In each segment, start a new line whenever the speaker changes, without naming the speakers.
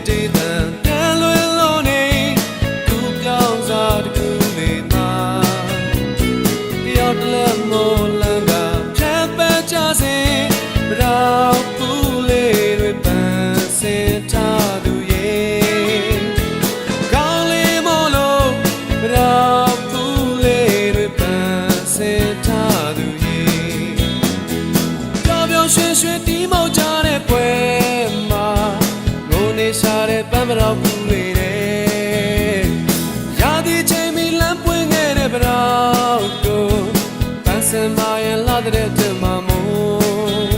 တေးသံတန်လွင်လို့နေသူပြောင်းစားတကူလေးမှာတယောက်တလက်မို့လမ်းကဖြတ်ပတ်ကြစေဘရောင်ပူလေးတွေပန်းစင်ထားသူရဲ့ကောင်းလေးမို့လို့ဘရောင်ပူလေးတွေပန်းစင်ထားသူရဲ့ပြောင်ပြောင်ရွှင်ရွှင်တီးမောက်ကြတဲ့ပွဲမှာငိုနေရှာတဲ့ပန်းဘရောင်ပူလေးတဲ့ရာသီချိန်မီလမ်းပွင့်ခဲ့တဲ့ဘရောင်ကိုပန်းစင်မရဲ့လာတဲ့တင်မှာမို့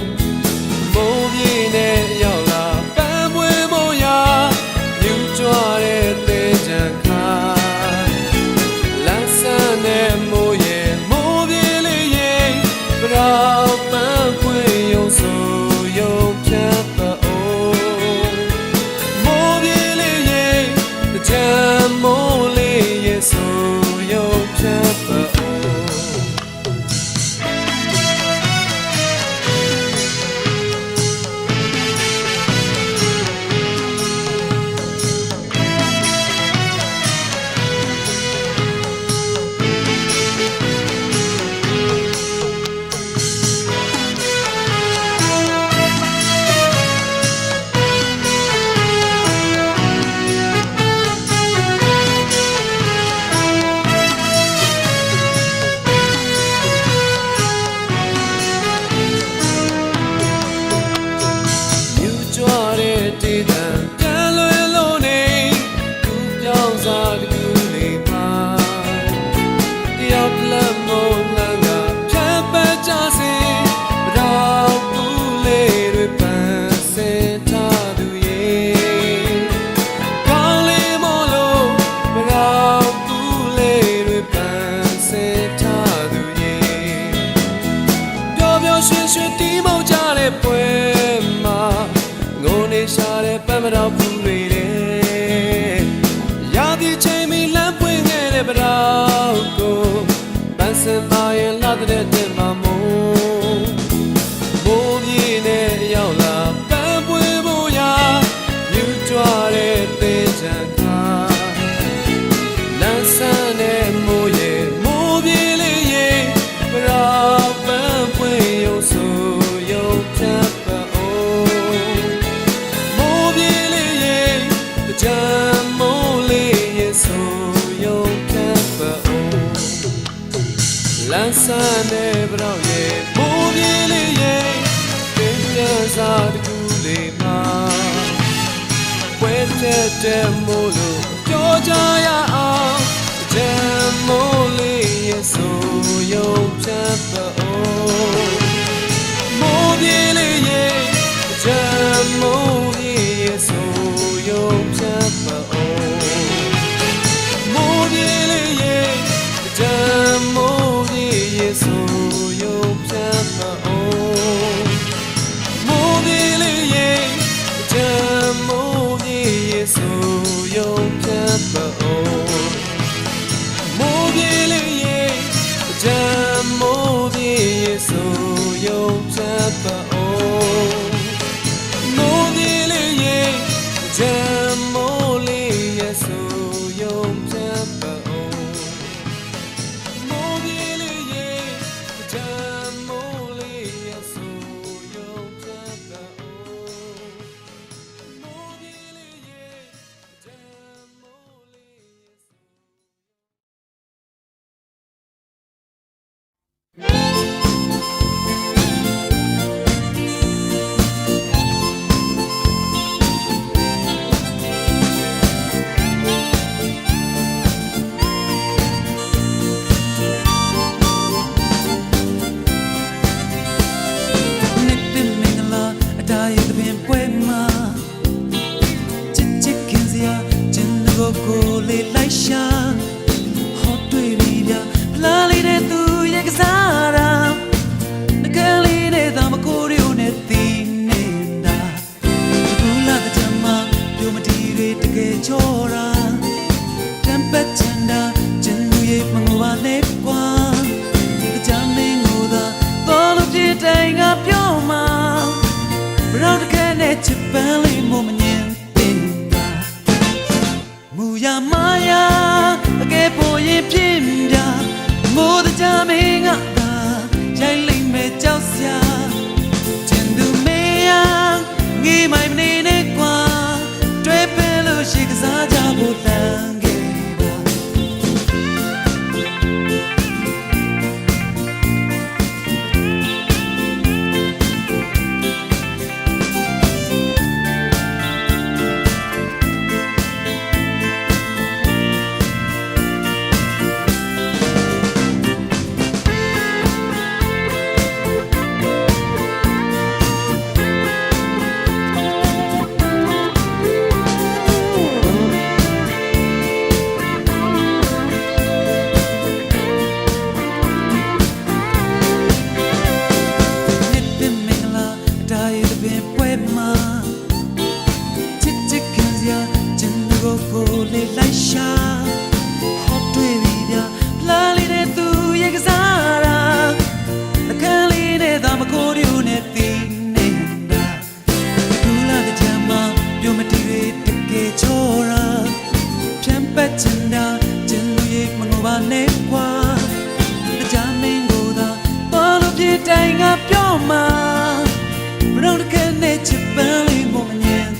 မိုးပြေနဲ့ရောက်လာပန်းပွင့်မို့ရာမြူကြွားတဲ့သေးချမ်းခါလမ်းဆန်းတဲ့မိုးရဲ့မိုးပြေလေးရဲ့ဘရောင်ပန်းပွင့်ရုံဆိုရုံဖြတ်တော့မိုးပြေလေးရဲ့ကြမ်းမိုးလေးရဲ့ဆိုရုံဖြတ်တော့တေးသံတန်လွင်လို့နေသူပြောင်းစားတကူလေးမှာတယောက်တလက်မို့လမ်းကဖြတ်ပတ်ကြစေဘရောင်ပူလေးတွေပန်းစင်ထားသူရဲ့ကောင်းလေးမို့လို့ဘရောင်ပူလေးတွေပန်းစင်ထားသူရဲ့ပျော်ပျော်ရွှင်ရွှင်တီးမောက်ကြတဲ့ပွဲမှာငိုနေရှာတဲ့ပန်းဘရောင်ပူလေးတဲ့ရာသီချိန်မီလမ်းပွင့်ခဲ့တဲ့ဘရောင်ကိုပန်းစင်မရဲ့လာတဲ့တင်မှာမို့မိုးပြေနဲ့ရောက်လာပန်းပွင့်ဖို့ရာမြူကြွားတဲ့သေးချမ်းခါလမ်းဆန်းတဲ့မိုးရဲ့မိုးပြေလေးရဲ့ဘရောင်ပန်းပွင့်ရုံဆိုရုံဖြတ်ကြမ်းမိုးလေးရဲ့ဆိုရုံဖြတ်ပါဦးလမ်းဆန်းတဲ့ဘရောင်ရဲ့မိုးပြေလေးရဲ့ပင်ပြန်စားတကူလေးမှာပွဲတဲ့တဲ့မိုးလို့ပြောကြရအောင်ကြမ်းမိုးလေးရဲ့ဆိုရုံဖြတ်ပါဦးမိုးပြေလေးရဲ့ကြမ်းမိုးလေးရဲ့ဆိုရုံဖြတ်ပါဦးမိုးပြေလေးရဲ့ကြမ်းမိုးလေးရဲ့ဆိုရုံဖြတ်ပါဦးမိုးပြေလေးရဲ့ကြမ်းမိုးလေးရဲ့ဆိုရုံဖြတ်ပါဦးမိုးပြေလေးရဲ့ကြမ်းမိုးလေးရဲ့ဆိုရုံဖြတ်ပါဦးမိုးပြေလေးရဲ့ကြမ်းမိုးလေးရဲ့ဆိုရုံဖြတ်ပါဦးမိုးပြေလေးရဲ့ကြမ်းမိုးလေးရဲ့ဆိုရုံဖြတ်ပါဦးမိုးပြေလေးရဲ့ကြမ်းမိုးလေးရဲ့ဆိုကိုလေးလိုက်ရှာဟောတွေ့ပြီဗျာဖလားလေးတဲ့သူရဲ့ကစားတာငကလေးတဲ့သာမကိုရီယိုနဲ့တီးနေတာဘူးလာတဲ့ကြမှာပြုံးမတီတွေတကယ်ချောတာတမ်ပတ်ချန်တာကျန်လူရဲ့မငိုပါနဲ့ကွာကြမ်းမင်းကိုသာတော်လို့ပြတိုင်ကပြောမှာဘရောတကယ်နဲ့ချစ်ပန်းလေးမို့မငင်တင်
ma chit chit kan sia chin go ko le lai sha hot twi bi bia la li de tu ye ka sa ra la kan li de da ma ko ryu ne ti ne da tu la de jam ma pyo ma ti re te ke chora pyan pat chin da chin lu ye ma ngo ba ne kwa da jam min go da pa lu pi tai nga pyo ma Brown can nature belly woman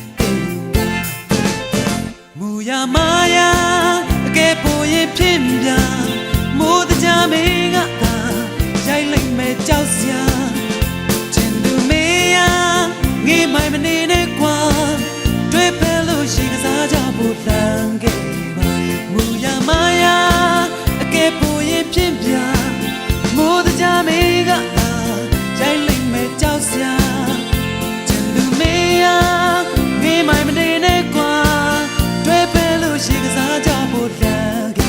Muya Maya, a gay boy in Pimbia, more the jamming at the Jailing me Jousia, Chendu Mea, give my manina quan, Drapelo, she is a job of Lange. Muya Maya, a gay boy in Pimbia, more the jamming at the Jailing me Jousia. Nghe mai mình đi nơi qua Đôi bên lưu chỉ có giá cho một là ghê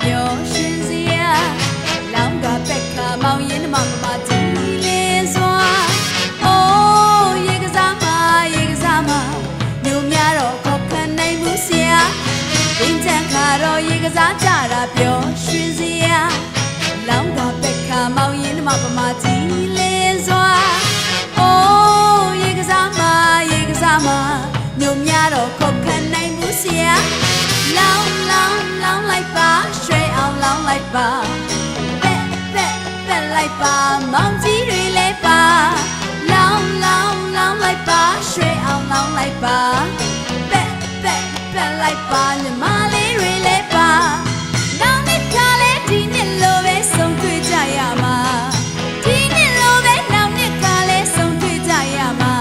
Biểu xin ria lòng cả bạch cả mong yên mong mà chỉ lên xoa ô ye cái giá mà nhiều nhà rồi khó khăn này muốn xia tin chẳng cả rồi ye cái giá trả ra biểu xin ria lòng cả bạch cả mong yên mong mà chỉ lên xoa ô ye cái giá mà nhiều nhà rồi khó khăn này muốn xia long like ba straight out long like ba bet like ba mong chỉ really like ba long like ba straight out long like ba bet like ba nhưng mà lấy really like ba long nít cả lấy đi nít lô về sông thuê chạy à mà đi nít lô về long nít cả lấy sông thuê chạy à mà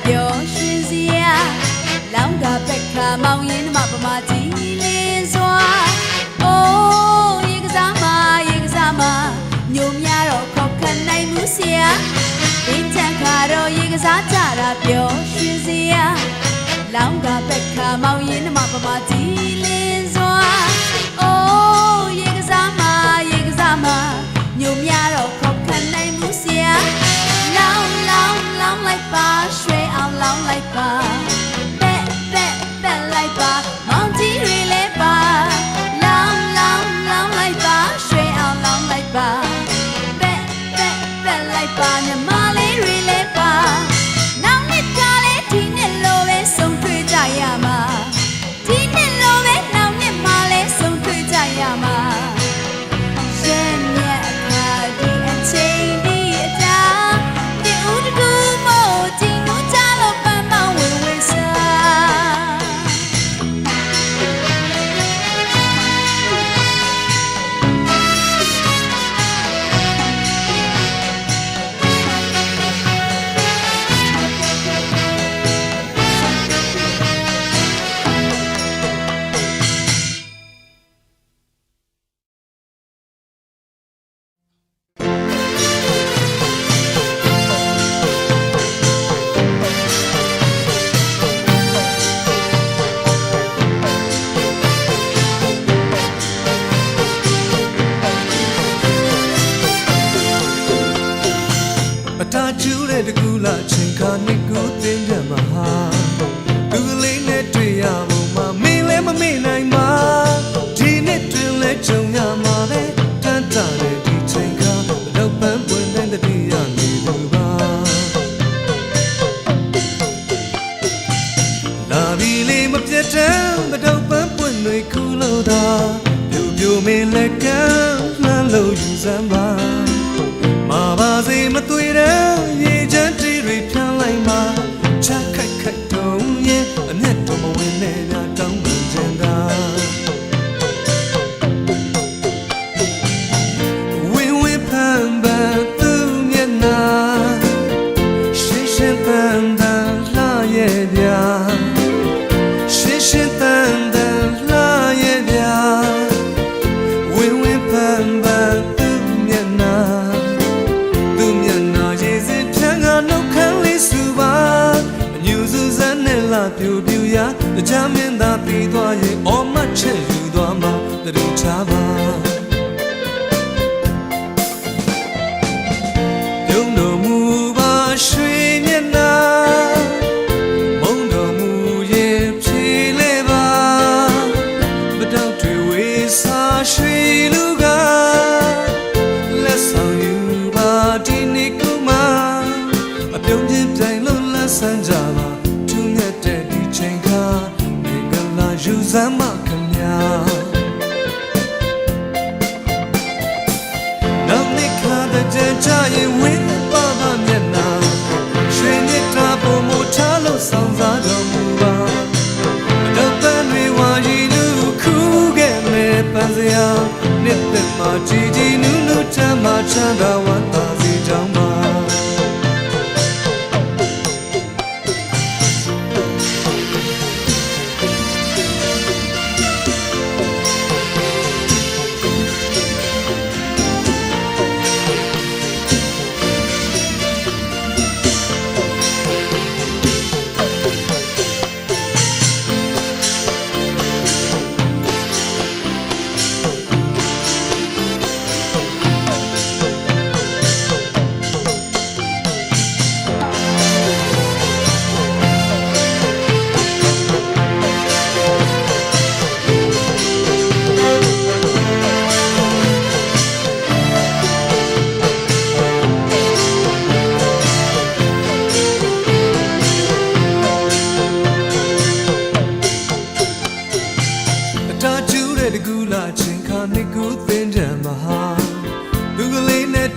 Biểu xin ria lòng cả bạch cả mong yên mà chỉ lên xoa ô ye cái giá mà nhôm nhà rồi khó khăn này muốn xia tin chẳng cả rồi ye cái giá trả ra biểu xin ria lòng cả bạch cả mong yên mà chỉ lên xoa ô ye cái giá mà nhôm nhà rồi khó khăn này muốn xia long like ba straight out long like ba bet like ba mong chỉ really ba long like ba straight out long like ba bet like ba nhưng mà lấy really ba nắng nít cả lấy thì nít lô về sông thuê chạy à mà thì nít lô về nắng nít mà lấy sông thuê chạy à mà trên nhẹ cả đi anh chơi đi ta đi uống cứ mồ chỉ nút cha lo ban bao
တ်တဲ့မတော့ပန်းပွင့်တွေခုလို့သာပြူပြူမင်းလက်ကလှမ်းလို့ယူစမ်းပါမာပါစေမသွေတဲ့ရေချမ်းတီတွေဖြန်းလိုက်မှာချာခိုက်ခိုက်တုံးရင်အမျက်တော်မဝင်နဲ့များတောင်းပန်ချင်တာဝင်းဝင်းဖန်ပန်သူမျက်နှာရှင်းရှင်းတန်တန်လှရဲ့ဗျာရှင်းရှင်းတန်တန်လှရဲ့ဗျာဝင်းဝင်းဖန်ပန်သူမျက်နှာသူမျက်နှာရည်စင်ဖြန်းကနှုတ်ခမ်းလေးစုပါအညူစုစမ်းနဲ့လာပြူပြူရာတချမ်းမင်းသားပြီးသွားရင်အော်မတ်ချက်ယူသွားမှာတတိချပါပြုံးတော်မူပါရွှေမျက်နှာမုံတော်မူရဲ့ဖြေလေပါမတောက်တွေဝေစာရွှေလူကလက်ဆောင်ယူပါဒီနေ့ကူမအပြုံးချင်းပြိုင်လို့လက်ဆန်းကြပါထူးမြတ်တဲ့ဒီချိန်ခါနေကလာယူစမ်းမခင်ဗျာနောက်နေ့ခါတဲ့ကြရင်ဝင်းပါပါမျက်နှာရွှေမြတ်တာပုံမထားလို့ဆောင်စားတော်မူပါအတော့ပန်းတွေဝါရီလူခုခဲ့မဲ့ပန်းစရာနှစ်သက်မှာကြည်ကြည်နူးနူးချမ်းသာချမ်းသာဝမ်းသာစေကြောင်းပါ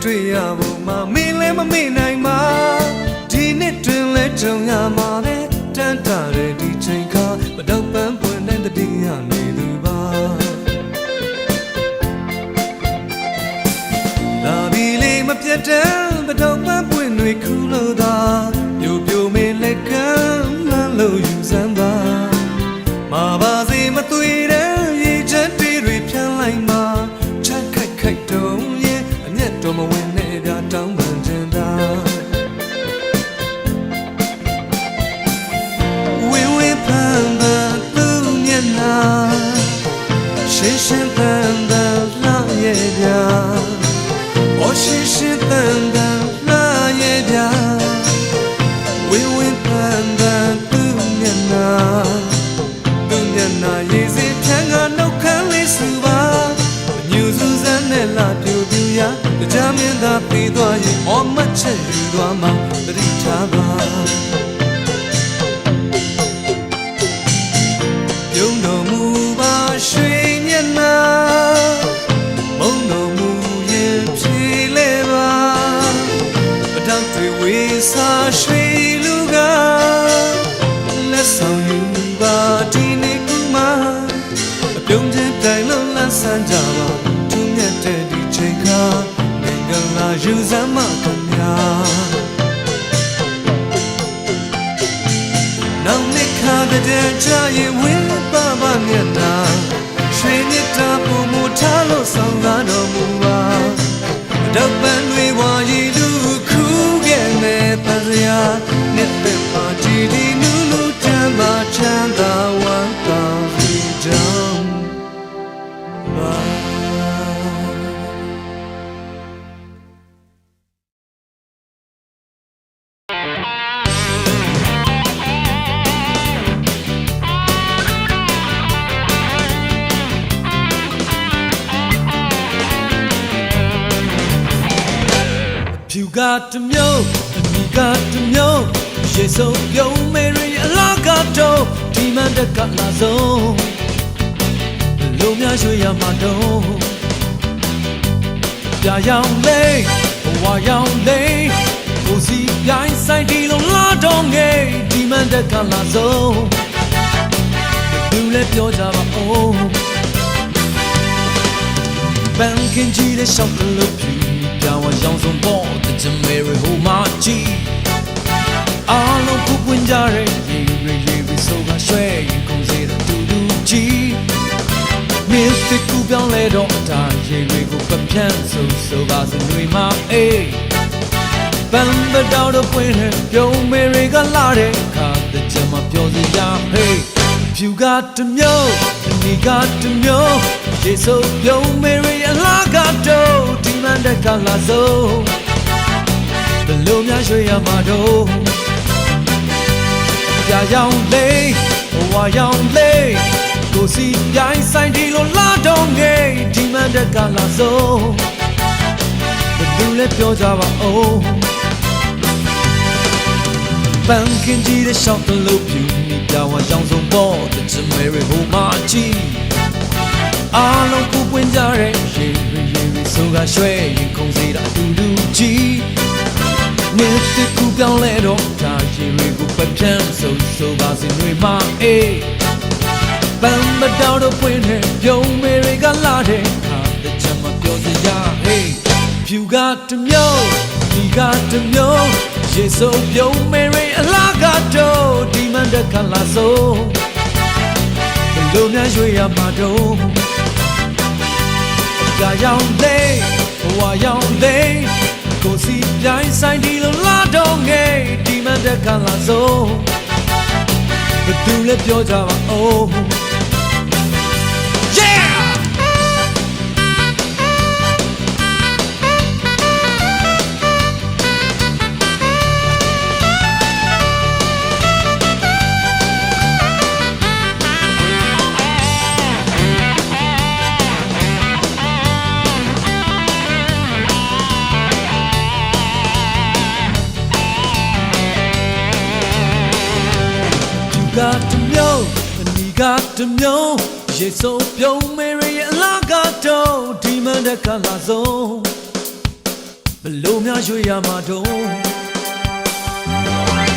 တွေ့ရဖို့မမင်းလည်းမမေ့နိုင်ပါဒီနှစ်တွင်လဲကြုံရမှာပဲတန်တာတဲ့ဒီချိန်ခါမတော့ပန်းပွင့်တဲ့တည်ရနေသူပါလာပြီလေမပြတ်တဲ့မတော့ပန်းပွင့်တွေခုလို့သာပြိုပြိုမင်းလက်ကမ်းလှမ်းလို့ယူစမ်းပါမာပါစေမသွေတဲ့ရေချမ်းတီတွေဖြန်းလိုက်မှာချမ်းခိုက်ခိုက်တုံးတော်မဝင်နဲ့ပြတောင်းပန်ချင်တာဝင်းဝင်းပန်းပန်းသူမျက်နှာရှင်းရှင်းတန်တန်လှရဲ့ဗျာအော်ရှင်းရှင်းတန်တန်လှရဲ့ဗျာဝင်းဝင်းပန်းပန်းသူမျက်နှာရေးစင်ဖြန်းကနှုတ်ခမ်းလေးစုပါညူစုစမ်းနဲ့လာပြူပြူရာတကြမင်းသာပြီးသွားရင်အော်မတ်ချက်ယူသွားမှာတတိထားပါပြုံးတော်မူပါရွှေမျက်နှာမုံတော်မူရင်ဖြေလေပါပတောက်တွေဝေစာရွှေလူကလက်ဆောင်ယူပါဒီနေ့ကူမအပြုံးချင်းတိုင်လုံးလန်းဆန်းကြပါထူးမြတ်တဲ့ဒီချိန်ခါနိုင်ငံလာယူစမ်းမခင်ဗျာနောက်နှစ်ခါတဲ့ကြရင်ဝင်းပါပါမျက်နှာရွှေမြတ်တာပုံမထားလို့ဆောင်လာတော်မူပါတော့ပန်းတွေဝါရီလူခုခဲ့မဲ့ပန်းစရာနှစ်သက်ပါကြည်ဒီနူးနူးချမ်းသာချမ်းသာဝမ်းသာစေကြောင်းပါ got to know, you got to know. She's so young, Mary, a lot got to ဒီမှန်တက်ကလာဆုံးလူများရွှေရမှာတော့ပြရောင်လေးဘဝရောင်လေးကိုစီပြိုင်ဆိုင်ဒီလိုလာတော့ငယ်ဒီမှန်တက်ကလာဆုံးလူလည်းပြောကြပါဦးပန်းခင်ကြီးတဲ့ရှောက်ကလေးပြပြောင်းရောင်စုံပေါ်တဲ့ဂျမေရီဟိုမာချီအားလုံးကိုဝင်ကြတဲ့ရေရီဆိုကရွှဲရင်ကုန်စေတဲ့တူတူကြီးမြစ်တစ်ခုပြောင်းလဲတော့အတားရေတွေကိုပပြန့်ဆိုပါစတွေမှာအေးပန်းပတောက်တော့ပွင့်တဲ့ပြုံးမေတွေကလာတဲ့ခါတဲ့ဂျမပြောစရာဟေးဖြူကတမျိုးဒီကတမျိုးရေဆိုပြုံးမေတွေအလားကတော့ဒီမှန်တက်ကလာဆုံးဘလို့များရွှေရမှာတော့ပြရောင်လေးဘဝရောင်လေးကိုစီပြိုင်ဆိုင်ဒီလိုလာတော့ငယ်ဒီမှန်တက်ကလာဆုံးဘလို့လဲပြောကြပါဦးပန်းခင်ကြီးတဲ့ရှောက်ကလေးပြူမိပြောင်းရောင်စုံပေါ်တဲ့ဂျမေရီဟိုမာချီအားလုံးကိုပွင့်ကြတဲ့ရေဆိုကရွှဲရင်ခုံစေတာတူတူကြီးမြစ်တစ်ခုပြောင်းလဲတော့ဒါရေတွေကိုပပြန့်ဆိုပါစတွေမှာအေးပန်းမတောက်တော့ပွင့်တဲ့ပြုံးမေတွေကလာတဲ့ခါတဲ့ချက်မပြောစရာဟေးဖြူကတမျိုးဒီကတမျိုးရေဆိုပြုံးမေတွေအလားကတော့ဒီမှန်တက်ကလာဆုံးဘလို့များရွှေရမှာတော့ပြရောင်လေးဘဝရောင်လေးကိုစီပြိုင်ဆိုင်ဒီလိုလာတော့ငယ်ဒီမှန်တက်ကလာဆုံးဘသူလဲပြောကြပါဦး Yeah got to know and we got to knowရေဆိုပြုံးမေရီအလားကတော့ဒီမှန်တက်ကလာဆုံးဘလို့များရွှေရမှာတော့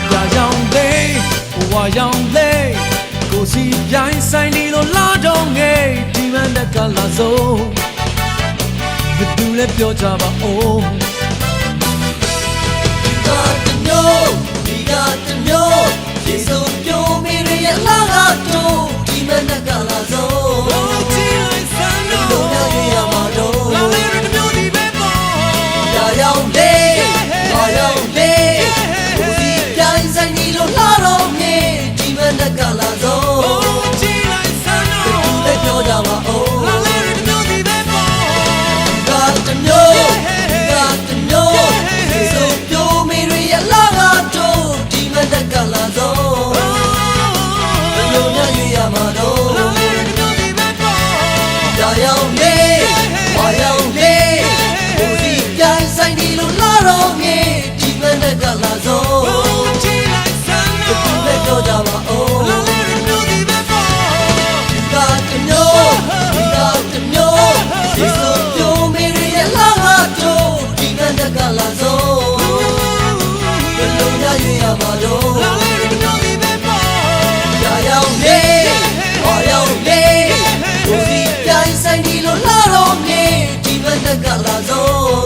ပြရောင်လေးဘဝရောင်လေးကိုစီပြိုင်ဆိုင်ဒီလိုလာတော့ငယ်ဒီမှန်တက်ကလာဆုံးဘယ်သူလဲပြောကြပါဦး
got to know we got to knowရေဆိုပြုံးမေရရဲ့လာကတော့ဒီမနက်ကလာဆုံးချီလိုက်စမ်းတော့ရရမှာတော့လာလေတမျိုးဒီပဲပေါ့ရာရောင်လေးဘာရောင်လေးကိုစီပြိုင်ဆိုင်ဒီလိုလာတော့မြေဒီမနက်ကလာဆုံးချီလိုက်စမ်းတော့လက်ပြောကြပါဦးလာလေတမျိုးဒီပဲပေါ့ got to know got to know ရေဆိုပြုံးမေရရဲ့လာကတော့ဒီမနက်ကလာဆုံးမှာတော့ရာရောင်လေးဝါရောင်လေးကိုစီပြိုင်ဆိုင်ဒီလိုလာတော့မြေဒီမနက်ကလာဆုံးချီလိုက်စမ်းတော့ဘယ်လိုပြောကြပါဦးလာလေတို့ဒီပဲပေါ့ဒီကတမျိုးဒီကတမျိုးဒီဆိုပြိုးမေရရဲ့လာတော့ဒီမနက်ကလာဆုံးဘယ်လိုရရမှာတော့လာလေတို့ဒီပဲပေါ့ရာရောင်လေးဝါရောင်လေးကိုစီပြိုင်ဆိုင်ဒီလိုလာတော့မြေဒီမနက်ကလာဆုံး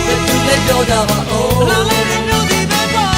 ဘယ်သူလဲပြောကြပါဦးလာလေတို့ဒီပဲပေါ့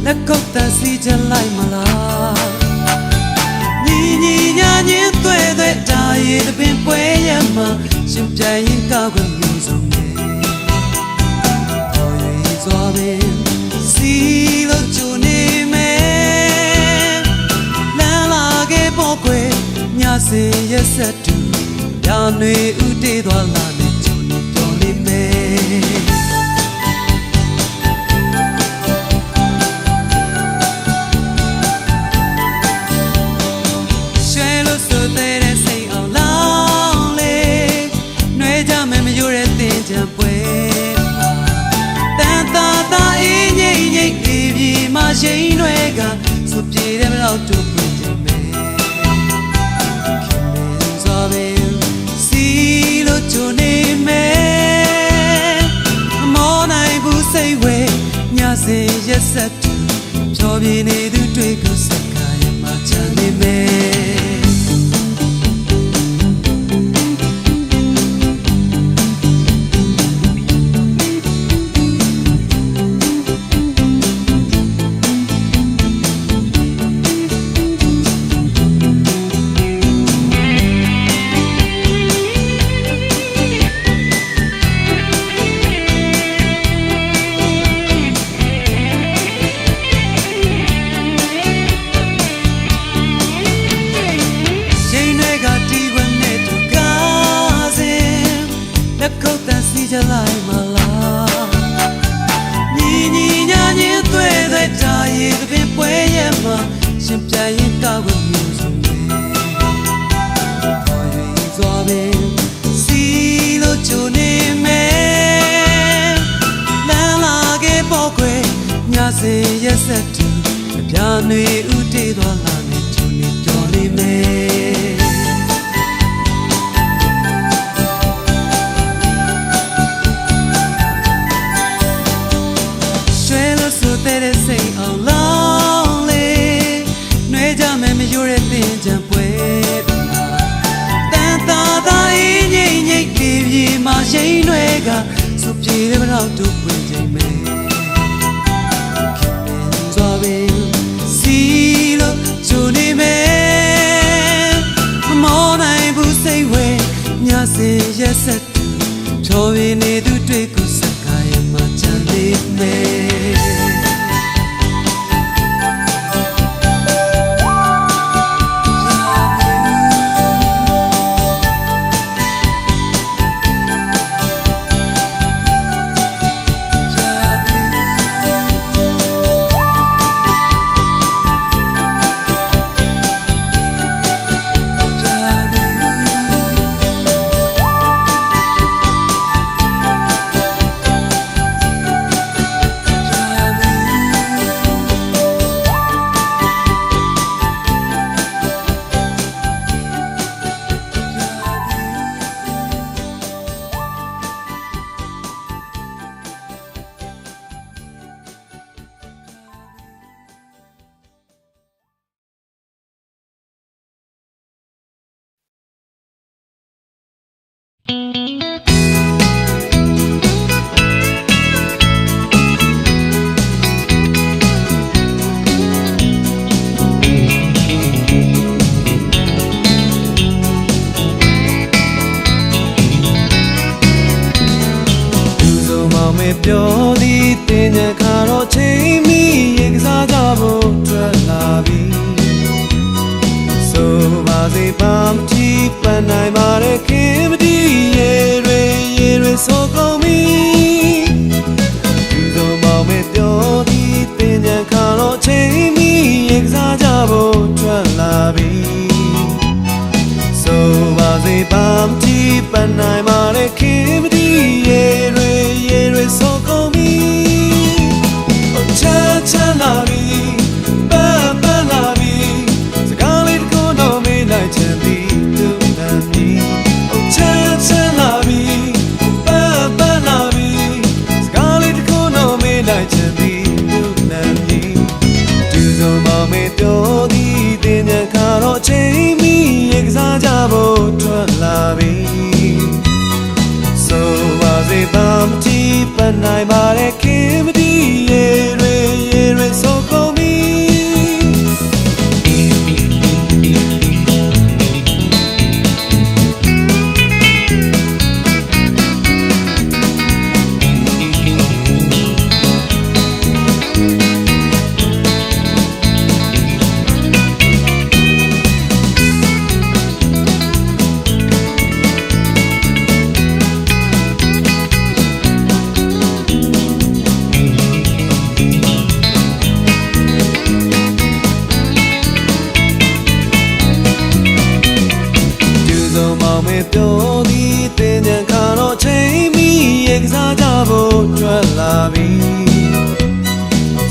လက်ကုပ်တန်စီချလိုက်မလားညီညီညာညင်းတွေ့တဲ့တာရ သပင်ပွဲရမှာရှင်ပြိုင်ရင်ကောက်ွယ်မျိုးစုံရဲ့ပေါ်ရည်စွာပင်စီလို့ကြုံနေမယ်လမ်းလာခဲ့ပေါ်ခွေညစေရက်ဆက်တူညာနေဥတေးသွားလာနေကြုံနေတော်နေမယ်ရှိန်တွေကစုပြေတယ်မလို့တူပွင့်တယ်မဲခင်မင်းစွာပင်စီလို့ကြုံနေမယ်မောနိုင်ဘူးစိတ်ဝဲညစေရက်ဆက်တူဖြောပြနေသူတွေကိုစကားရမှချမ်းနေမယ်ကြလိုက်မလားညီညီညာညင်းသွေးသွေးတာရည်သပင်ပွဲရမှာရှင်ပြိုင်ရင်ကောက်ွယ်မျိုးစုံရဲ့ပေါ်ရည်စွာပင်စီလို့ကြုံနေမယ်လမ်းလာခဲ့ပေါ်ခွေညစေရက်ဆက်တူအပြာနေဥတေးသွားလာနေကြုံနေတော်နေမယ်တဲ့စိတ်အောင်လောင်းလေနှွေးကြမယ်မရွတဲ့တင်ကြံပွဲတန်တာသာအင်းငိမ့်ငိမ့်ပြေပြေမှာရှိန်တွေကစုပြေတယ်မလို့တူပွင့်ချိန်မဲခင်မင်းစွာပင်စီလို့ကြုံနေမယ်မမောနိုင်ဘူးစိတ်ဝဲညစေရက်ဆက်တူဖြောပြနေသူတွေကိုစကားရမှချမ်းနေမယ်ပြောသည်တင်ညခါတော့ချိန်မီရေကစားကြဖို့ထွက်လာပြီဆိုပါစေပါမတီးပန်းနိုင်ပါတဲ့ခင်မတီးရေတွေဆိုကုန်ပြီသူဆိုမောင်မေပြောသည်တင်ညခါတော့ချိန်မီရေကစားကြဖို့ထွက်လာပြီဆိုပါစေပါမတီးပန်းနိုင်ပါတဲ့ခင်မတီးရေတွေso call me oh cha cha la vi ba ba la vi scarlet ko no me like chanti tu na mi oh cha cha la vi ba ba la vi scarlet ko no me like chanti tu na mi tu so ma me pyo di tin nya kha ro chain mi ye ka sa ja bo twat la vi
မေပြောသည်တင်ညံခါတော့ချိန်မီရေကစားကြဖို့ထွက်လာပြီ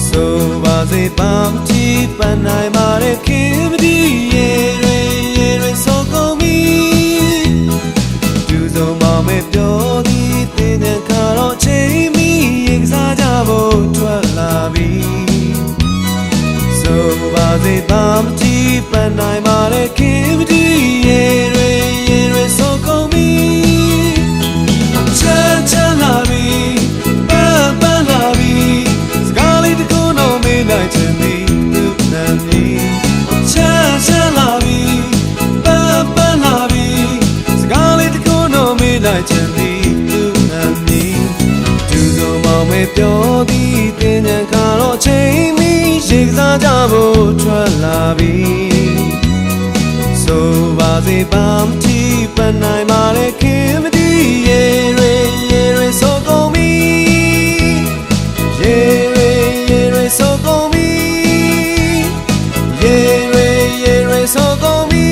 ဆိုပါစေပါမချီပန်းနိုင်ပါတဲ့ခင်မဒီရေတွေဆိုကုန်ပြီသူစုံမောင်မေပြောသည်တင်ညံခါတော့ချိန်မီရေကစားကြဖို့ထွက်လာပြီဆိုပါစေပါမချီပန်းနိုင်ပါတဲ့ခင်မဒီရေတွေဆိုကုန်ပြီချမ်းလာပြီပန်းလာပြီစကားလေးတစ်ခုတော့မေးလိုက်ချင်သည်သူနာမည်ချမ်းလာပြီပန်းလာပြီစကားလေးတစ်ခုတော့မေးလိုက်ချင်သည်သူနာမည်သူစုံမောင်မေပြောသည်တင်ညံခါတော့ချိန်မီရေကစားကြဖို့ထွက်လာပြီဆိုပါစေပါမတီးပန်းနိုင်ပါလေခင်မတီးရေတွေဆိုကုန်ပြီရေတွေဆိုကုန်ပြီရေတွေဆိုကုန်ပြီ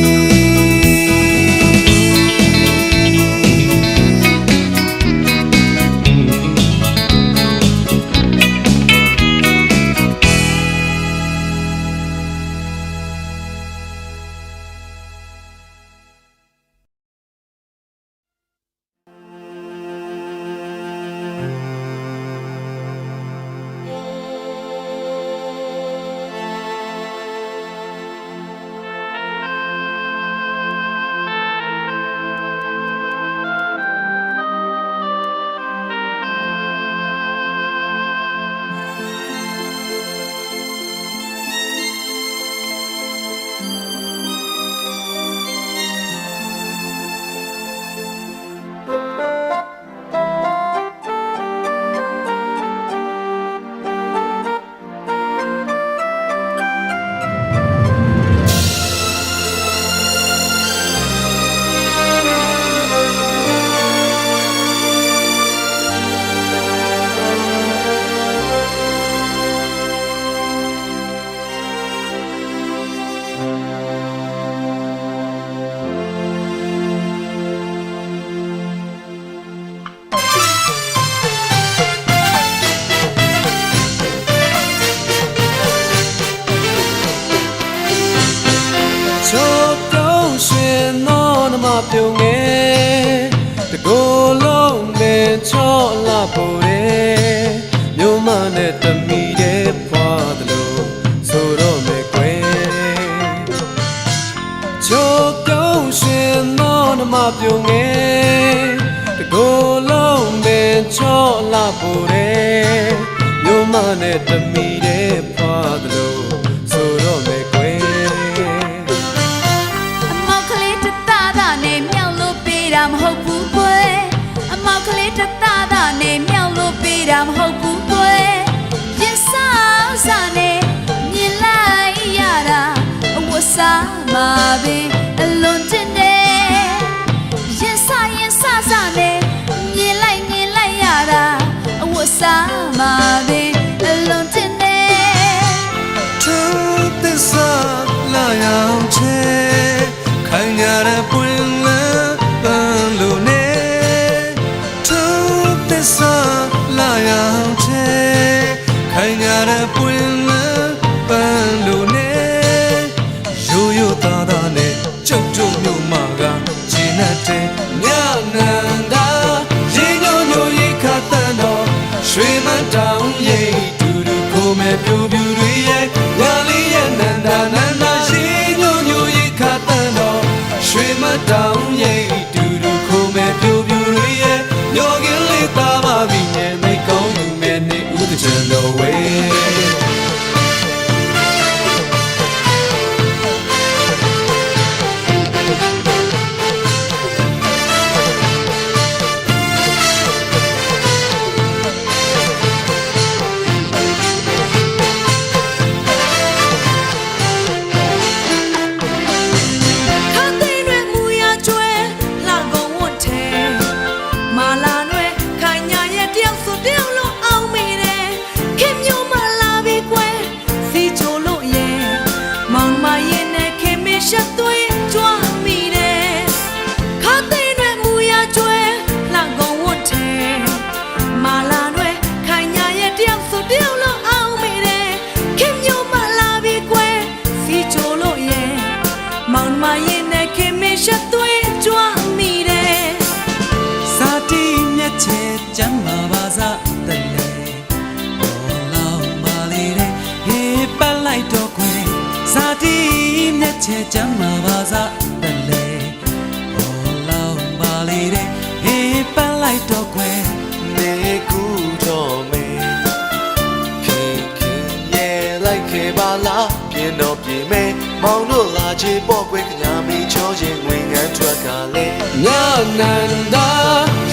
ပြုံငယ်တကိုယ်လုံးနဲ့ချော့လာဖို့တဲ့မြို့မနဲ့တမီတဲ့ဖွာသလိုဆိုတော့မယ်ကွယ်ချိုးပြုံးရှင်တော့နှမပြုံငယ်တကိုယ်လုံးနဲ့ချော့လာဖို့တဲ့မြို့မနဲ့တမီတဲ့ဖွာသလိုဆိုတော့မယ်ကွယ်
မဟုတ်ဘူးကွယ်အမောက်ကလေးတစ်သားသားနဲ့မြောက်လို့ပေးတာမဟုတ်ဘူးကွယ်ရင်စားစားနဲ့မြင်လိုက်ရတာအဝတ်စားမှာပဲအလွန်တင်တယ်ရင်စားစားနဲ့မြင်လိုက်ရတာအဝတ်စားမှာပဲအလွန်တင်တယ်
သူသစ္စာလာရောက်ချေခိုင်ရတဲ့ပွင့်လာလို့နေသူသစ္စာလာရောက်ချေခိုင်ရတဲ့ပွင့်လာပန်းလို့နေရိုးရိုးသားသားနဲ့ကျုပ်တို့မြို့မှာကဂျင်းနဲ့တဲ့ညနန္ဒာရေညိုညိုရိခတ်တန်တော်ရွှေမတောင်ရိပ်တူတူကိုမဲ့ပြူပြူတွေရဲ့ညာလေးရဲ့နန္ဒာရေညိုညိုရိခတ်တန်တော်ရွှေမတောင်ရိပ်တူတူကိုမဲ့ပြူပြူတွေရဲ့ညောကလေးသားပါပြီနဲ့မိကောင်းယူမဲ့နေဥဒချင်တော်ဝဲ
လ
ခင်မရှက်သွေးကြွမိတယ်စာတီမျက်ချေကျမ်းမာပါစားတယ်လေဘောလောင်ပါလေတဲ့ဟေးပတ်လိုက်တော့ခွေစာတီမျက်ချေကျမ်းမာပါစားတယ်လေဘောလောင်ပါလေတဲ့ဟေးပတ်လိုက်တော့ခွေ
နေကူတော့မေခင်ရဲ့လိုက်ခဲ့ပါလားပြင်းတော့ပြေမဲမောင်တို့လာချေပေါ့ကွယ်ခင်ဗျာမေချောချင်းဝင်ငန်းထွက်ကလေညနန္ဒာ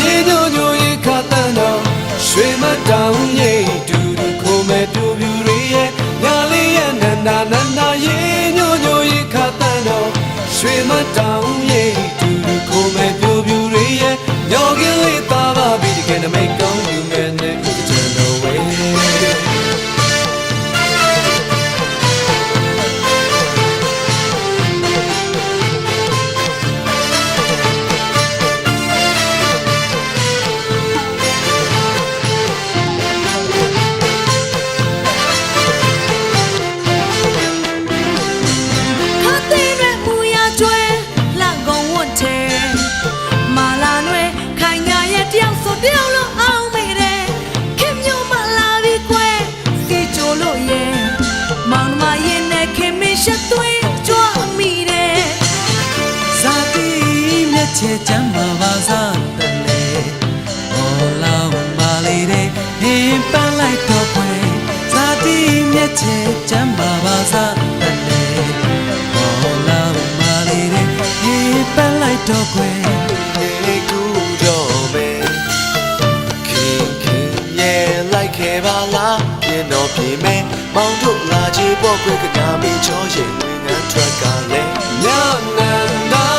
ရေညိုညိုရေခတ်တန်းတော့ရွှေမတောင်ရိပ်တူတူခုံးမဲ့တူပြူတွေရဲ့ညာလေးရဲ့နန္ဒာနန္ဒာရေညိုညိုရေခတ်တန်းတော့ရွှေမတောင်ရိပ်တူတူခုံးမဲ့တူပြူတွေရဲ့ညောကလေးသားပါပြီးတကယ်နမိတ်ကောင်းယူမဲ့နဲ့ကျွန်တော်ဝေး
ချေချမ်းမာပါစားတယ်လေဘောလောင်ပါလေတဲ့ဟင်းပန်းလိုက်တော့ခွေဇာတိမျက်ချေချမ်းမာပါစားတယ်လေဘောလောင်ပါလေတဲ့ဟင်းပန်းလိုက်တော့ခွေ
နေကူတော့မေခင်ရဲ့လိုက်ခဲ့ပါလားပြင်းတော့ပြေမဲမောင်တို့လာချေပေါ့ကွယ်ကနာမေချောရင်ဝင်ငန်းထွက်ကလေညနန္ဒာ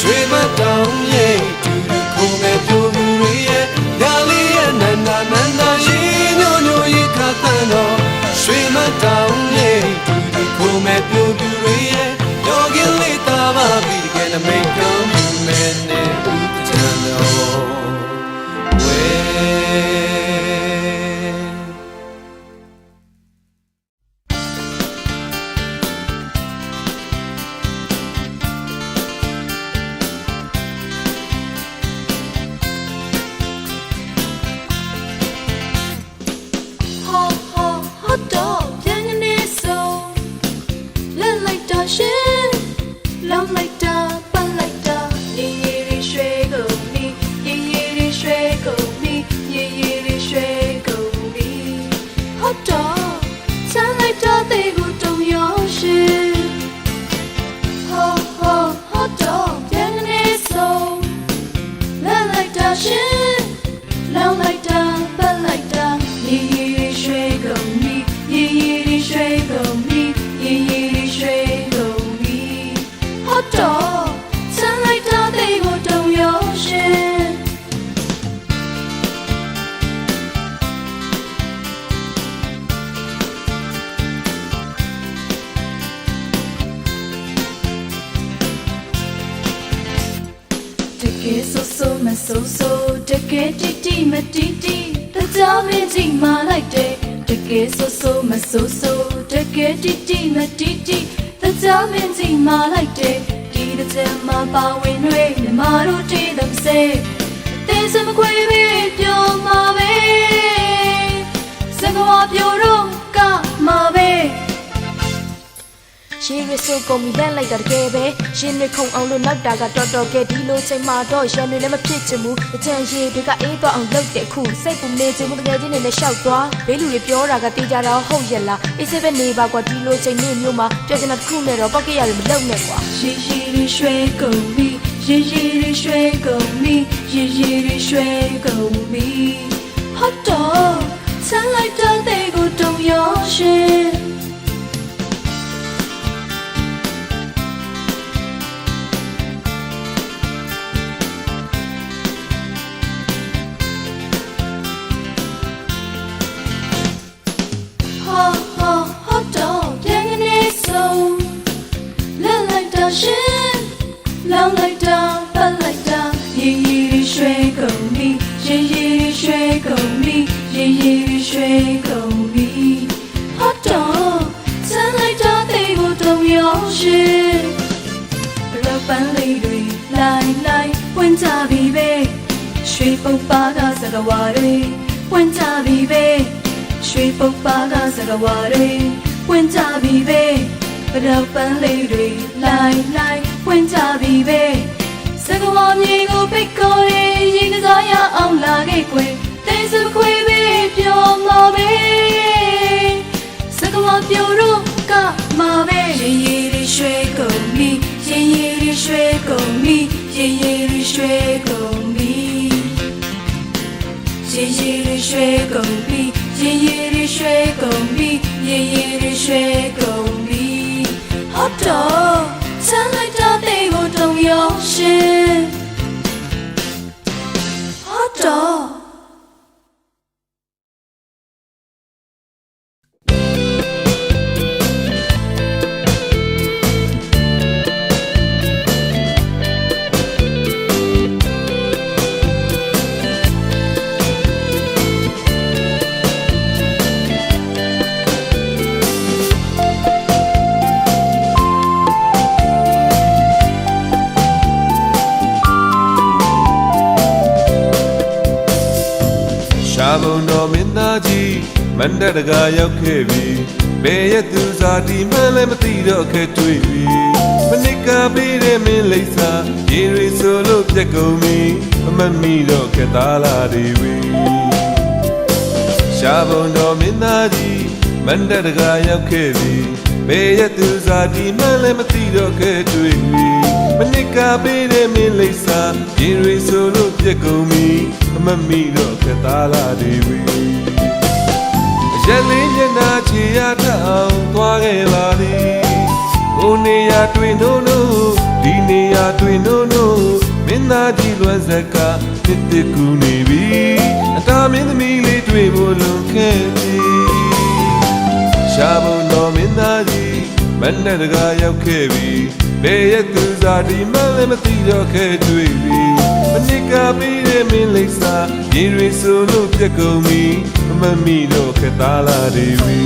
ရွှေမတောင်ရိပ်တူတူခုံးမဲ့ပြူပြူတွေရဲ့ညာလေးရဲ့နန္ဒာနန္ဒာရေညိုညိုရေခတ်တန်းတော့ရွှေမတောင်ရိပ်တူတူခုံးမဲ့ပြူပြူတွေရဲ့ယောဂီလေးသားပါပြီးတကယ်နမိတ်ကောင်းယူမဲ့နဲ့ဦးတချမ်းတော်ဝဲ
ဆိုဆိုတကယ်တီတီမတီတီတကြောင်မင်းကြီးမလိုက်တယ်တကယ်ဆိုဆိုမဆိုဆိုတကယ်တီတီမတီတီတကြောင်မင်းကြီးမလိုက်တယ်ဒီတစ်ချက်မှာပါဝင်တွေမြမတို့တည်တယ်စေတေးစမခွေပြီးပြောမှာပဲစကားပြောတော့ကမှာပဲရှေးရဆိုကုန်မီလက်လိုက်တာတကယ်ပဲရှင်းနေခုံအောင်လို့နောက်တာကတော်တော်ကဲဒီလိုချိန်မှာတော့ရန်တွေလည်းမဖြစ်ချင်ဘူးအချမ်းရှည်တွေကအေးတော့အောင်လုပ်တဲ့ခုစိတ်ပူနေချင်မှုတကယ်ချင်းနဲ့ရှောက်သွားဘေးလူတွေပြောတာကတေးကြတော့ဟုတ်ရဲ့လားအေးစေးပဲနေပါကွာဒီလိုချိန်မျိုးမျိုးမှာပြောချင်တာတစ်ခုနဲ့တော့ပောက်ကရရမလုပ်နဲ့ကွာရှေးရှေးတွေရွှဲကုန်ပြီရေရေတွေရွှဲကုန်ပြီရေရေတွေရွှဲကုန်ပြီဟတ်တော့ဆန်းလိုက်တဲ့ကိုတုံရောရှင်လောင်းလိုက်တာပတ်လိုက်တာရေရေရွှဲကုန်ပြီရေရေရွှဲကုန်ပြီရေရေရွှဲကုန်ပြီဟတ်တော့ဆန်းလိုက်တာတဲ့ကိုတုံရောရှ ရှင်လောက်ပန်းလေးတွေလိုက်လိုက်ပွင့်ကြပြီပဲရွှေပုပ်ပါကစကဝါတွေပွင့်ကြပြီပဲရွှေပုပ်ပါကစကဝါတွေပွင့်ကြပြီပဲလောက်ပန်းလေးတွေလိုက်လိုက်ပွင့်ကြပြီပဲစကဝါမြေကိုပိတ်ခေါ်ရင်ကစားရအောင်လာခဲ့ကွယ်တဲစခွေပဲပြောမှာပဲစကဝါပြိုတော့ကမှာပဲရေရေရွှေကုန်ပြီရေရေရွှေကုန်ပြီရေရေရွှေကုန်ပြီရေရေရွှေကုန်ပြီရေရေရွှေကုန်ပြီရေရေရွှေကုန်ပြီဟောတော့ချမ်းလိုက်တော့တေကိုတုံရောရှင်ဟောတော့
ရှားဘုံတော်မင်းသားကြီးမန္တတကာရောက်ခဲ့ပြီဘယ်ရဲ့သူစားဒီမှလည်းမသိတော့ခဲ့တွေ့ပြီမနစ်ကပေးတဲ့မင်းလိပ်စာရေတွေဆိုလို့ပြက်ကုန်ပြီမမီတော့ခဲ့သားလာတွေဝီရှားဘုံတော်မင်းသားကြီးမန္တတကာရောက်ခဲ့ပြီဘယ်ရဲ့သူစားဒီမှလည်းမသိတော့ခဲ့တွေ့ပြီမနစ်ကပေးတဲ့မင်းလိပ်စာရေတွေဆိုလို့ပြက်ကုန်ပြီမမီတော့ခဲ့သားလာတွေဝီရက်လေးမျက်နှာချီရထအောင်သွားခဲ့ပါလေဟိုနေရာတွင်နိုးနိုးဒီနေရာတွင်နိုးနိုးမင်းသားကြီးလွယ်စက်ကတစ်တကူနေပြီအတာမင်းသမီးလေးတွေ့ဖို့လွန်ခဲ့ပြီရှားဘုံတော်မင်းသားကြီးမန္တတကာရောက်ခဲ့ပြီဘယ်ရဲ့သူစားဒီမှလည်းမသိတော့ခဲ့တွေ့ပြီမနစ်ကပေးတဲ့မင်းလိပ်စာရေတွေဆိုလို့ပြက်ကုန်ပြီမမီတော့ခဲ့သားလာတွေဝီ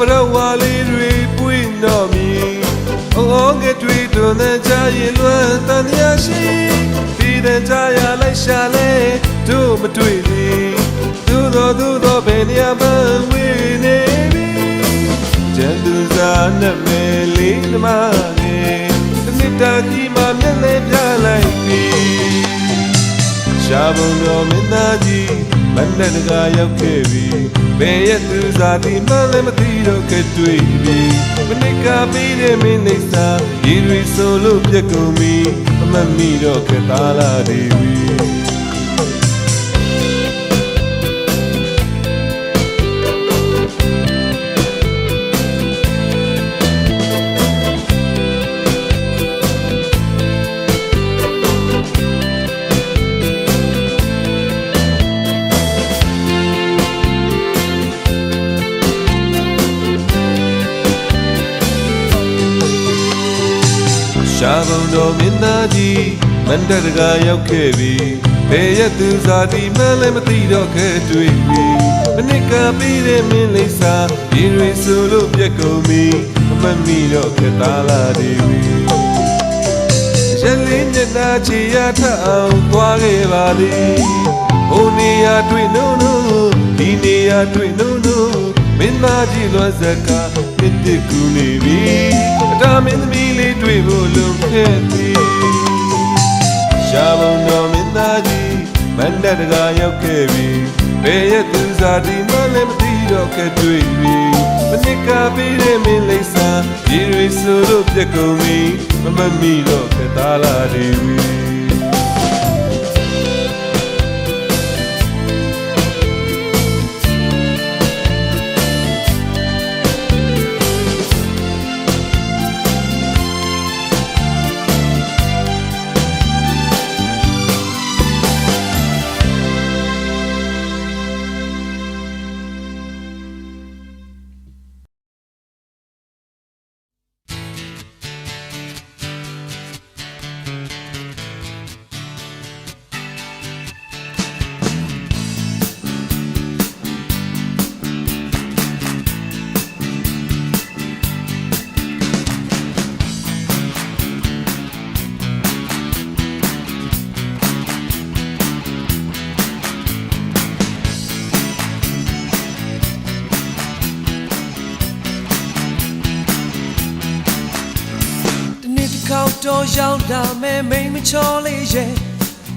ဘရဝါလေးတွေပွင့်တော်မီဟောငယ်တွေတွန်တဲ့ကြရင်လွမ်းတန်ရရှိပြီးတဲ့ကြရလိုက်ရှာလဲတို့မတွေ့သေးသူတော်ဘယ်နေရာမှဝေးနေပြီကျန်သူစားနဲ့မဲလေးသမားငယ်တစ်နှစ်တာကြီးမှမျက်လဲပြလိုက်ပြီရှားဘုံတော်မင်းသားကြီးမန္တတကာရောက်ခဲ့ပြီဘယ်ရဲ့သူစားဒီမှလည်းမသိတော့ခဲ့တွေ့ပြီမနစ်ကပေးတဲ့မင်းလိပ်စာရေတွေဆိုလို့ပြက်ကုန်ပြီမမီတော့ခဲ့သားလာတွေဝီရှားဘုံတော်မင်းသားကြီးမန္တတကာရောက်ခဲ့ပြီဘယ်ရဲ့သူစားဒီမှလည်းမသိတော့ခဲ့တွေ့ပြီမနစ်ကပေးတဲ့မင်းလိပ်စာရေတွေဆိုလို့ပြက်ကုန်ပြီမမီတော့ခဲ့သားလာတွေဝီရက်လေးမျက်နှာချီရထအောင်သွားခဲ့ပါလေဟိုနေရာတွေ့နိုးနိုးဒီနေရာတွေ့နိုးနိုးမင်းသားကြီးလွယ်စက်ကတစ်တကူနေပြီအတာမင်းသမီးလေးတွေ့ဖို့လွန်ခဲ့ပြီရှားဘုံတော်မင်းသားကြီးမန္တတကာရောက်ခဲ့ပြီ ဘယ်ရဲ့သူစားဒီမှလည်းမသိတော့ကတွေ့ပြီမနစ်ကပေးတဲ့မင်းလိမ့်စာဒီရီဆိုလို့ပြက်ကုန်ပြီမမမီတော့ကသားလာနေပြီ တော့ရောက်လာမယ်မိန်မချောလေးရဲ့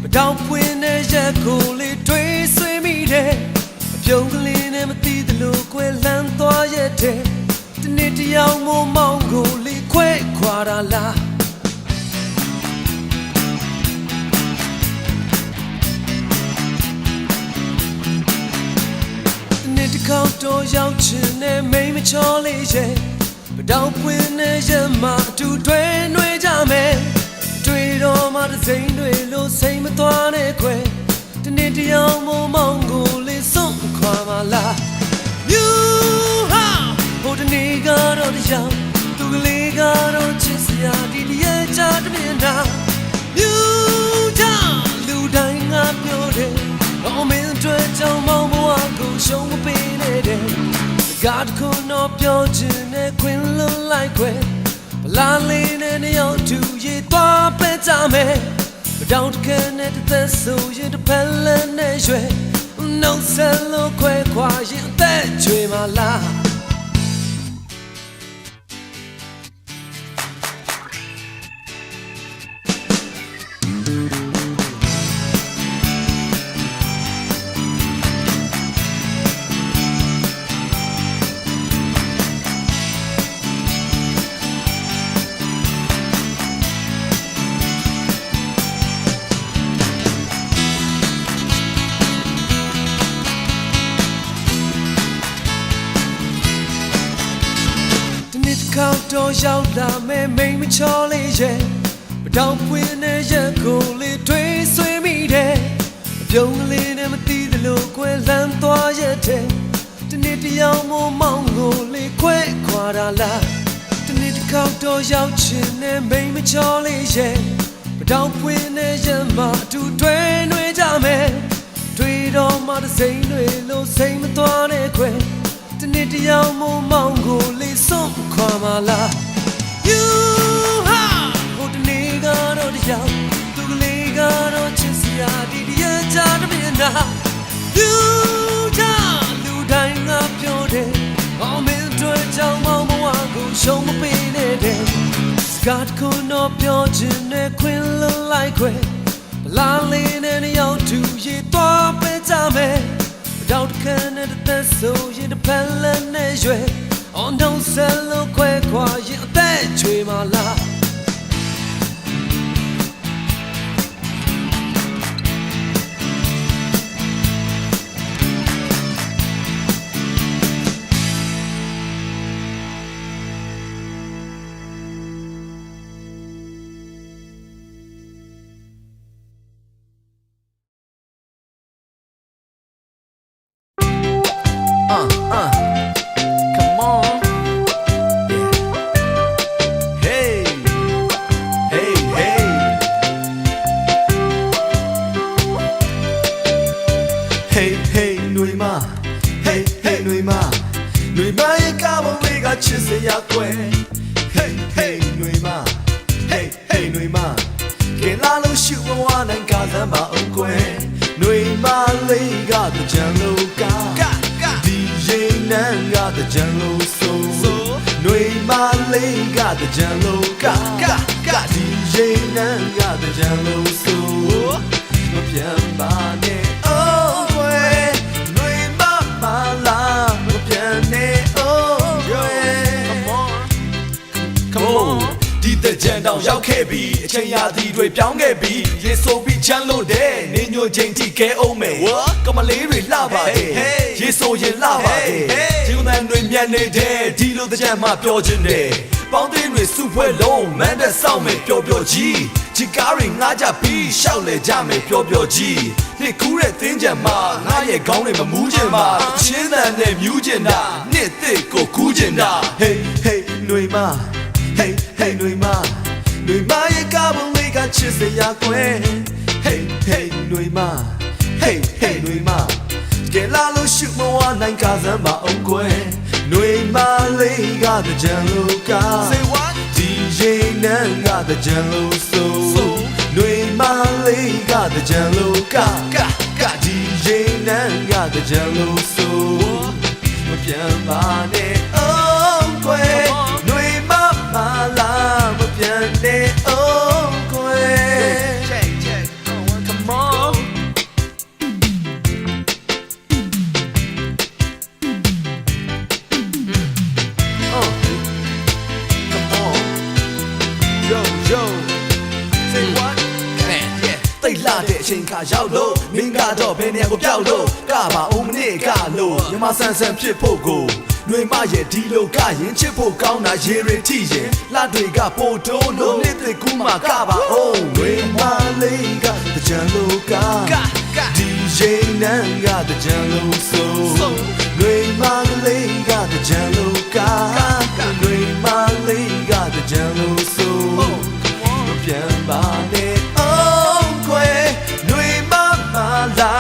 မတောင်ပွင့်တဲ့ရက်ကိုလေးတွေးဆွေးမိတယ်အပြုံးကလေးနဲ့မသိသလိုကွယ်လန်းသွားရဲ့တဲ့ဒီနေ့တယောက်မို့မောင်းကိုလေးခွဲခွာတာလားဒီနေ့တကောက်တော့ရောက်ချင်တဲ့မိန်မချောလေးရဲ့မတောင်ပွင့်တဲ့ရက်မှာအတူတွဲနှွေးကြမယ်တွေ့တော့မှတစ်စိမ့်တွေလို့စိတ်မသွားနဲ့ခွဲဒီနေ့တယောက်မို့မောင်းကိုလေးစွန့်ခွာမလား You ဟာဟိုတနေ့ကတော့တယောက်သူကလေးကတော့ချစ်စရာဒီတည်းချာတမြင်တာ You ကြောင့်လူတိုင်းငါပြောတယ်တော့မင်းတို့ကြောင့်မောင်းဘဝကိုရှုံးမပေးနဲ့တဲ့God could not be your queen look like when La lane and the old two ye thought better me but don't connect the so you the pellet no cello quick quiet that dream my lifeတော့ရောက်လာမယ်မိန်မချောလေးရဲ့မတောင်ပွင့်တဲ့ရက်ကိုလေးတွေးဆွေးမိတယ်အပြုံးကလေးနဲ့မသိသလိုကွယ်လန်းသွားရဲ့တဲ့ဒီနေ့တယောက်မို့မောင်းကိုလေးခွဲခွာတာလားဒီနေ့တကောက်တော့ရောက်ချင်တဲ့မိန်မချောလေးရဲ့မတောင်ပွင့်တဲ့ရက်မှာအတူတွဲနှွေးကြမယ်တွေ့တော့မှတစ်စိမ့်တွေလို့စိတ်မသွားနဲ့ခွဲဒီနေ့တယောက်မို့မောင်းကိုလေးစွန့်ခွာမလား You ဟာဟိုတနေ့ကတော့တယောက်သူကလေးကတော့ချစ်စရာဒီတည်းချာတမြင်တာ You ကြောင့်လူတိုင်းငါပြောတယ်အောင်မင်းတို့ကြောင့်မောင်းဘဝကိုရှုံးမပေးနဲ့တဲ့ God could not be your queen look like when La lane and the old two ye thought better me Without connect the so you the pellet on don't sell quick quiet that dream my life
Come on, yeah. Hey, hey, hey. Hey, hey, nuôi ma. Hey, hey, nuôi ma. Nuôi ma ye kamo vega chise ya kwe. Hey, hey, nuôi ma. Hey, hey, nuôi ma. Ke la lo shu wa nan ka zan ba ong kwe. Nuôi ma le ga the jan lo ka. Nan got the jungle so Nui ma le got the jungle got DJ Nan got the jungle so No pian ba ne oh we
ရောက်ခဲ့ပြီအချိန်ရာသီတွေပြောင်းခဲ့ပြီရေဆိုပြီးချမ်းလို့တဲ့နေညိုချိန်ထိခဲအောင်မယ်ကမလေးတွေလှပါတယ်ရေဆိုရင်လှပါတယ်ဒီကနေ့တွေမြန်နေတဲ့ဒီလိုတဲ့ကြမ်းမှပြောခြင်းတယ်ပေါင်းတင်တွေစုဖွဲ့လုံးမန်းတဲ့စောင့်မယ်ပျော်ပျော်ကြီးချီကားတွေငားကြပြီးရှောက်လေကြမယ်ပျော်ပျော်ကြီးနှစ်ကူးတဲ့သင်းကြံမှာငါရဲ့ခေါင်းတွေမမူးချင်ပါချင်းတန်နဲ့မြူးချင်တာနှစ်သစ်ကိုကူးချင်တာ Hey hey ຫນွေမ Hey hey ຫນွေမရဲ့ကားပုံလေးကချစ်စရာကွယ် Hey hey ຫນွေမ Hey hey ຫນွေမကဲလာလို့ရှုမဝနိုင်ကစားမအောင်ကွယ်ຫນွေမလေးကတကြံလို့က Say what DJ နန်းကတကြံလို့ဆိုຫນွေမလေးကတကြံလို့က DJ နန်းကတကြံလို့ဆိုမပြန်ပါနဲ့အောင်ကွယ်ຫນွေမမလာမပြန်နဲ့အောင်ကွယ် Check come on Yo say what man yeah တိတ်လာတဲ့အချိန်ခါရောက်လို့မင်းကတော့ဘယ်နေရာကိုပြောက်လို့ကပါဦးမနစ်ကလို့မြမဆန်ဆန်ဖြစ်ဖို့ကိုຫນွေမရဲ့ဒီလိုကရင်ချစ်ဖို့ကောင်းတာရေရထိရင်လှတွေကပို့တိုးလို့နှစ်သိကူးမှာကပါအောင်ຫນွေမလေးကတကြံလို့က DJ နန်းကတကြံလို့ဆိုຫນွေမလေးကတကြံလို့ကຫນွေမလေးကတကြံလို့ဆိုပြန်ပါနဲ့အောင်ကွယ်ຫນွေမမလာ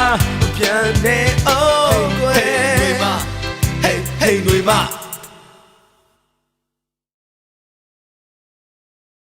ပြန်နဲ့အောင်ကွယ် Hey hey ຫນွေမ